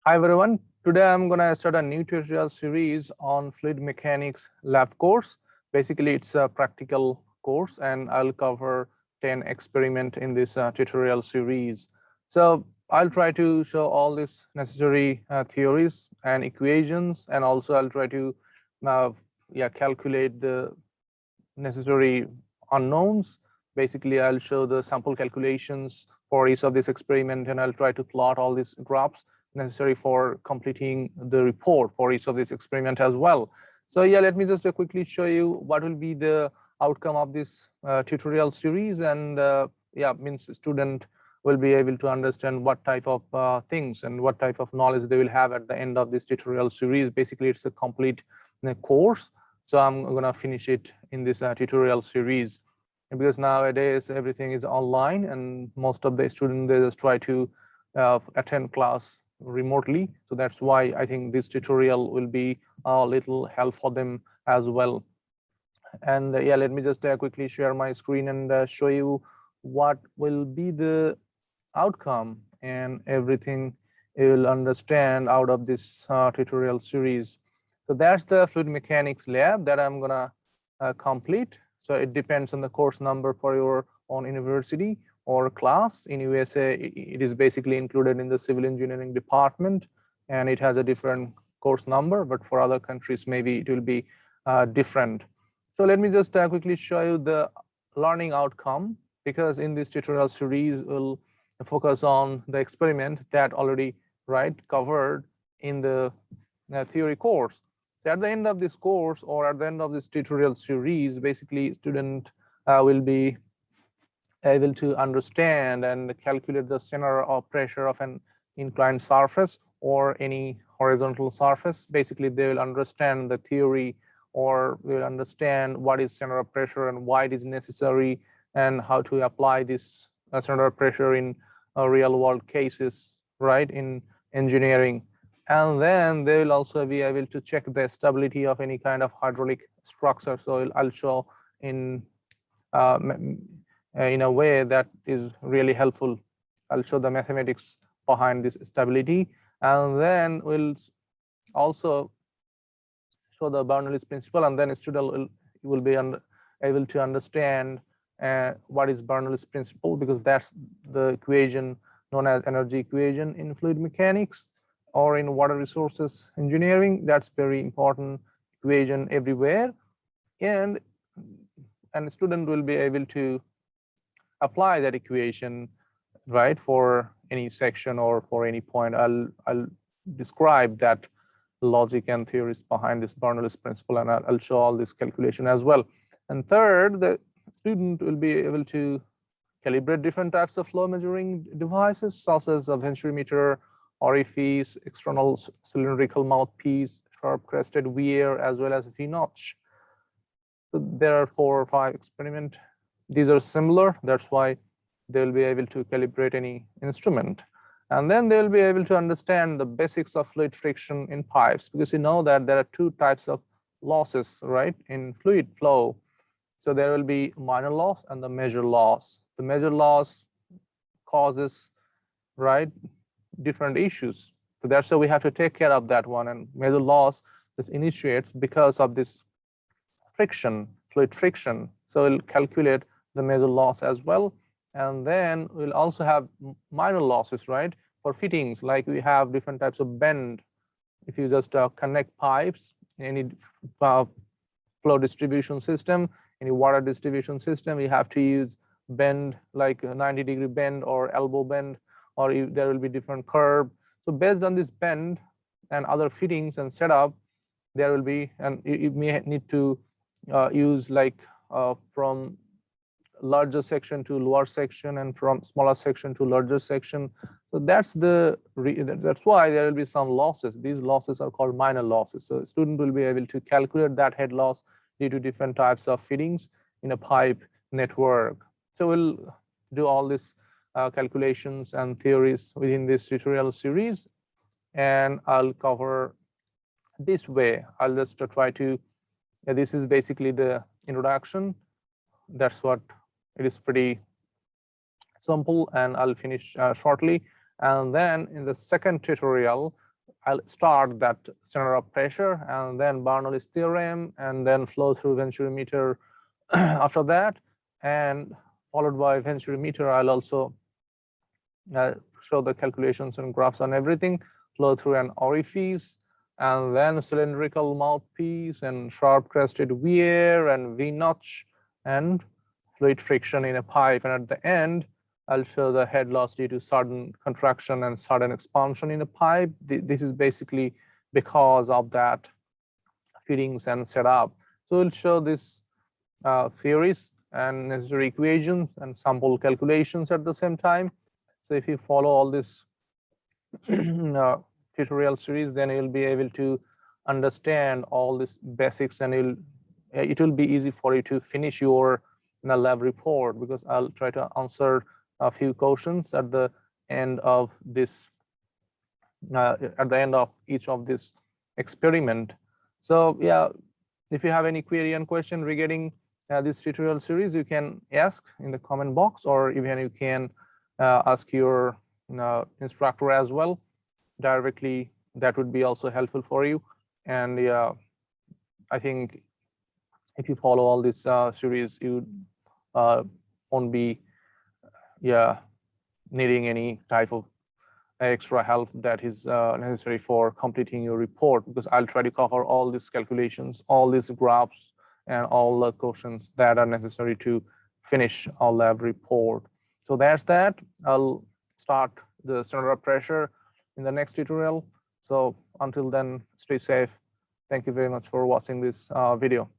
Hi everyone, today I'm gonna start a new tutorial series on fluid mechanics lab course. Basically it's a practical course and I'll cover 10 experiment in this tutorial series. So I'll try to show all these necessary theories and equations, and also I'll try to uh, calculate the necessary unknowns. Basically, I'll show the sample calculations for each of this experiment, and I'll try to plot all these graphs necessary for completing the report for each of this experiment as well. So yeah, let me just quickly show you what will be the outcome of this tutorial series, and means student will be able to understand what type of things and what type of knowledge they will have at the end of this tutorial series. Basically, it's a complete course. So I'm going to finish it in this tutorial series, because nowadays everything is online and most of the students, they just try to attend class remotely. So that's why I think this tutorial will be a little help for them as well. And yeah, let me just quickly share my screen and show you what will be the outcome and everything you will understand out of this tutorial series. So that's the fluid mechanics lab that I'm gonna complete. So it depends on the course number for your own university or class. In USA, it is basically included in the civil engineering department, and it has a different course number, but for other countries, maybe it will be different. So let me just quickly show you the learning outcome, because in this tutorial series, we'll focus on the experiment that already covered in the theory course. So at the end of this course, or at the end of this tutorial series, basically student will be able to understand and calculate the center of pressure of an inclined surface or any horizontal surface. Basically, they will understand the theory, or will understand what is center of pressure and why it is necessary, and how to apply this center of pressure in real world cases, in engineering. And then they will also be able to check the stability of any kind of hydraulic structure. So I'll show uh, in a way that is really helpful. I'll show the mathematics behind this stability, and then we'll also show the Bernoulli's principle, and then student will be able to understand what is Bernoulli's principle, because that's the equation known as energy equation in fluid mechanics or in water resources engineering. That's very important equation everywhere, and student will be able to apply that equation for any section or for any point. I'll describe that logic and theories behind this Bernoulli's principle, and I'll show all this calculation as well. And third, the student will be able to calibrate different types of flow measuring devices, such as a venturimeter, orifice, external cylindrical mouthpiece, sharp crested weir, as well as V-notch. So there are 4 or 5 experiments. These are similar. That's why they'll be able to calibrate any instrument. And then they'll be able to understand the basics of fluid friction in pipes, because you know that there are 2 types of losses, in fluid flow. So there will be minor loss and the major loss. The major loss causes different issues. So that's why we have to take care of that one. And major loss just initiates because of this friction, fluid friction. So we'll calculate the major loss as well. And then we'll also have minor losses, for fittings. Like we have different types of bend. If you just connect pipes, any flow distribution system, any water distribution system, you have to use bend, like a 90-degree bend or elbow bend, or there will be different curve. So based on this bend and other fittings and setup, there will be, and you may need to use from larger section to lower section, and from smaller section to larger section. So that's why there will be some losses. These losses are called minor losses. So student will be able to calculate that head loss due to different types of fittings in a pipe network. So we'll do all these calculations and theories within this tutorial series, and I'll cover this way. I'll just try to, this is basically the introduction. That's what it is, pretty simple, and I'll finish shortly. And then in the second tutorial, I'll start that center of pressure and then Bernoulli's theorem and then flow through venturimeter after that, and followed by venturimeter. I'll also show the calculations and graphs on everything, flow through an orifice, and then cylindrical mouthpiece and sharp crested weir and V-notch and fluid friction in a pipe. And at the end, I'll show the head loss due to sudden contraction and sudden expansion in a pipe. This is basically because of that fittings and setup. So we'll show this theories and necessary equations and sample calculations at the same time. So if you follow all this tutorial series, then you'll be able to understand all these basics, and it will be easy for you to finish your lab report, because I'll try to answer a few questions at the end of this, at the end of each of this experiment. So yeah, if you have any query and question regarding this tutorial series, you can ask in the comment box, or even you can ask your instructor as well directly. That would be also helpful for you. And yeah, I think if you follow all this series, you won't be needing any type of extra help that is necessary for completing your report, because I'll try to cover all these calculations, all these graphs, and all the questions that are necessary to finish our lab report. So that's that. I'll start the center of pressure in the next tutorial. So until then, stay safe. Thank you very much for watching this video.